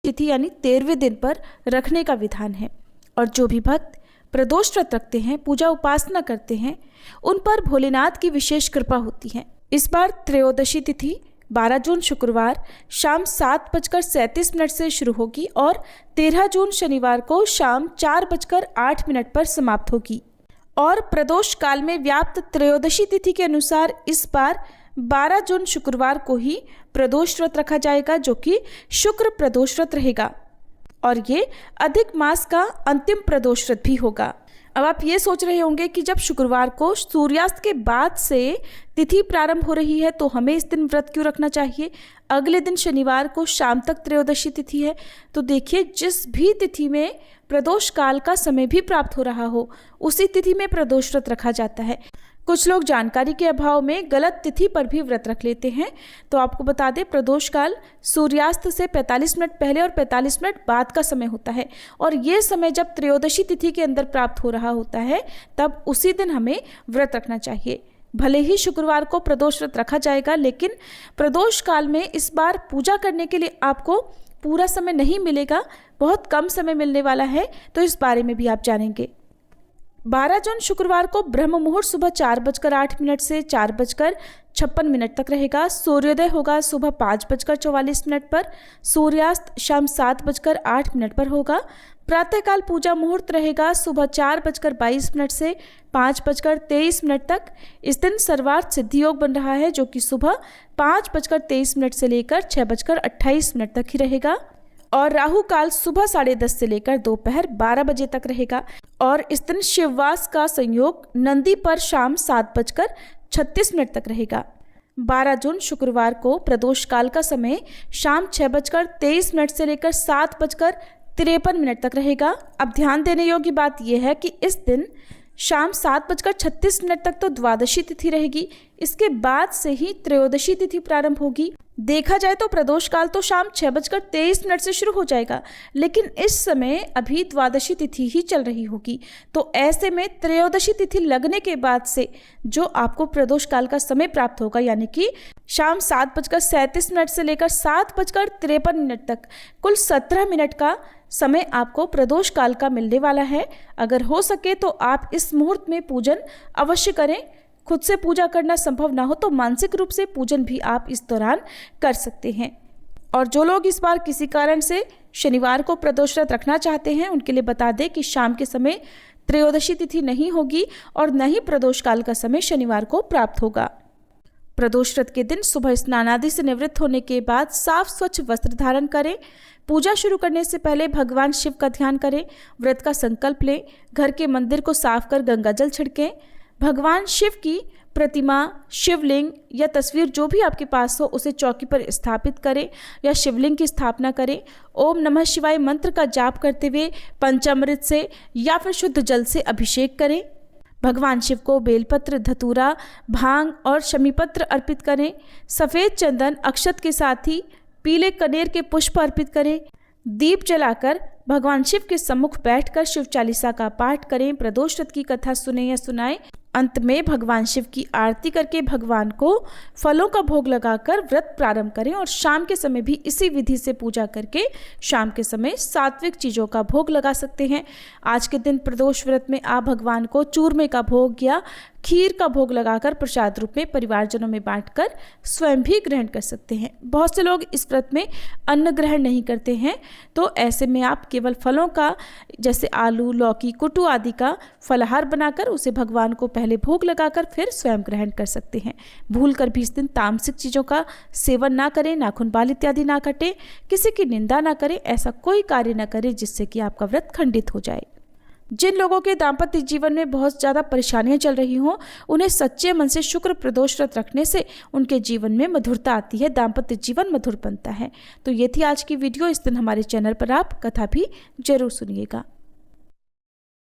तिथि यानी 13वें दिन पर रखने का विधान है। और जो भी भक्त प्रदोष व्रत रखते हैं, पूजा उपासना करते हैं, उन पर भोलेनाथ की विशेष कृपा होती है। इस बार त्रयोदशी तिथि 12 जून शुक्रवार शाम 7:37 से शुरू होगी और 13 जून शनिवार को शाम 4:08 पर समाप्त होगी। और प्रदोष काल में व्याप्त त्रयोदशी तिथि के अनुसार इस बार 12 जून शुक्रवार को ही प्रदोष व्रत रखा जाएगा, जो कि शुक्र प्रदोष व्रत रहेगा और ये अधिक मास का अंतिम प्रदोष व्रत भी होगा। अब आप ये सोच रहे होंगे कि जब शुक्रवार को सूर्यास्त के बाद से तिथि प्रारंभ हो रही है तो हमें इस दिन व्रत क्यों रखना चाहिए? अगले दिन शनिवार को शाम तक त्रयोदशी तिथि है। तो देखिए, जिस भी तिथि में प्रदोष काल का समय भी प्राप्त हो रहा हो, उसी तिथि में प्रदोष व्रत रखा जाता है। कुछ लोग जानकारी के अभाव में गलत तिथि पर भी व्रत रख लेते हैं। तो आपको बता दें, प्रदोष काल सूर्यास्त से 45 मिनट पहले और 45 मिनट बाद का समय होता है और ये समय जब त्रयोदशी तिथि के अंदर प्राप्त हो रहा होता है, तब उसी दिन हमें व्रत रखना चाहिए। भले ही शुक्रवार को प्रदोष व्रत रखा जाएगा, लेकिन प्रदोष काल में इस बार पूजा करने के लिए आपको पूरा समय नहीं मिलेगा, बहुत कम समय मिलने वाला है। तो इस बारे में भी आप जानेंगे। 12 जून शुक्रवार को ब्रह्म मुहूर्त सुबह 4:08 से 4:56 तक रहेगा। सूर्योदय होगा सुबह 5:44 पर। सूर्यास्त शाम 7:08 पर होगा। प्रातःकाल पूजा मुहूर्त रहेगा सुबह 4:22 से 5:23 तक। इस दिन सर्वार्थ सिद्धि योग बन रहा है, जो कि सुबह 5:23 से लेकर 6:28 तक ही रहेगा। और राहु काल सुबह 10:30 से लेकर दोपहर 12 बजे तक रहेगा। और इस दिन शिववास का संयोग नंदी पर शाम 7:36 तक रहेगा। 12 जून शुक्रवार को प्रदोष काल का समय शाम 6:23 से लेकर 7:53 तक रहेगा। अब ध्यान देने योग्य बात यह है कि इस दिन शाम 7:36 तक तो द्वादशी तिथि रहेगी, इसके बाद से ही त्रयोदशी तिथि प्रारंभ होगी। देखा जाए तो प्रदोष काल तो शाम 6:23 से शुरू हो जाएगा, लेकिन इस समय अभी द्वादशी तिथि ही चल रही होगी। तो ऐसे में त्रयोदशी तिथि लगने के बाद से जो आपको प्रदोष काल का समय प्राप्त होगा, यानी कि शाम 7:37 से लेकर 7:53 तक कुल 17 मिनट का समय आपको प्रदोष काल का मिलने वाला है। अगर हो सके तो आप इस मुहूर्त में पूजन अवश्य करें। खुद से पूजा करना संभव ना हो तो मानसिक रूप से पूजन भी आप इस दौरान कर सकते हैं। और जो लोग इस बार किसी कारण से शनिवार को प्रदोष व्रत रखना चाहते हैं, उनके लिए बता दें कि शाम के समय त्रयोदशी तिथि नहीं होगी और न ही प्रदोष काल का समय शनिवार को प्राप्त होगा। प्रदोष व्रत के दिन सुबह स्नान आदि से निवृत्त होने के बाद साफ स्वच्छ वस्त्र धारण करें। पूजा शुरू करने से पहले भगवान शिव का ध्यान करें। व्रत का संकल्प लें। घर के मंदिर को साफ कर गंगा जल छिड़कें। भगवान शिव की प्रतिमा, शिवलिंग या तस्वीर जो भी आपके पास हो उसे चौकी पर स्थापित करें या शिवलिंग की स्थापना करें। ओम नमः शिवाय मंत्र का जाप करते हुए पंचामृत से या फिर शुद्ध जल से अभिषेक करें। भगवान शिव को बेलपत्र, धतूरा, भांग और शमीपत्र अर्पित करें। सफ़ेद चंदन अक्षत के साथ ही पीले कनेर के पुष्प अर्पित करें। दीप जलाकर भगवान शिव के सम्मुख बैठकर शिव चालीसा का पाठ करें। प्रदोष व्रत की कथा सुने या सुनाएं। अंत में भगवान शिव की आरती करके भगवान को फलों का भोग लगाकर व्रत प्रारंभ करें और शाम के समय भी इसी विधि से पूजा करके शाम के समय सात्विक चीज़ों का भोग लगा सकते हैं। आज के दिन प्रदोष व्रत में आप भगवान को चूरमे का भोग या खीर का भोग लगाकर प्रसाद रूप में परिवारजनों में बांटकर स्वयं भी ग्रहण कर सकते हैं। बहुत से लोग इस व्रत में अन्न ग्रहण नहीं करते हैं, तो ऐसे में आप केवल फलों का, जैसे आलू, लौकी, कुटू आदि का फलाहार बनाकर उसे भगवान को पहले भोग लगाकर फिर स्वयं ग्रहण कर सकते हैं। भूलकर भी इस दिन तामसिक चीज़ों का सेवन ना करें, नाखून बाल इत्यादि ना काटें, किसी की निंदा ना करें, ऐसा कोई कार्य ना करें जिससे कि आपका व्रत खंडित हो जाए। जिन लोगों के दाम्पत्य जीवन में बहुत ज़्यादा परेशानियां चल रही हों, उन्हें सच्चे मन से शुक्र प्रदोष व्रत रखने से उनके जीवन में मधुरता आती है, दाम्पत्य जीवन मधुर बनता है। तो ये थी आज की वीडियो। इस दिन हमारे चैनल पर आप कथा भी जरूर सुनिएगा।